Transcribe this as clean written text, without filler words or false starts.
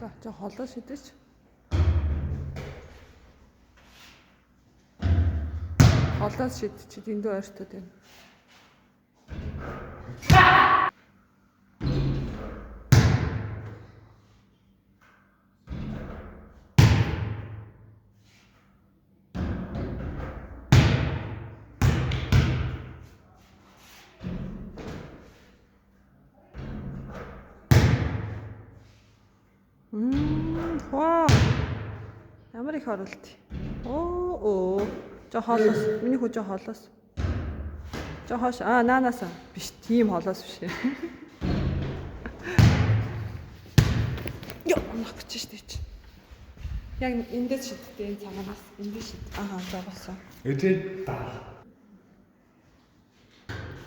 За холоо шидэж. Холоос шидчих дэндүү ойртоод байна. Вау. Ямар их оруулт. Оо. Жоо холоос. Миний хүү жоо холоос. Жоо хоош. Наанаас биш. Тийм холоос биш. Ёо, нах гэж штэ. Яг эндээс шидтэй энэ цагаанаас эндээс шид. За болсон. Эдээ даа.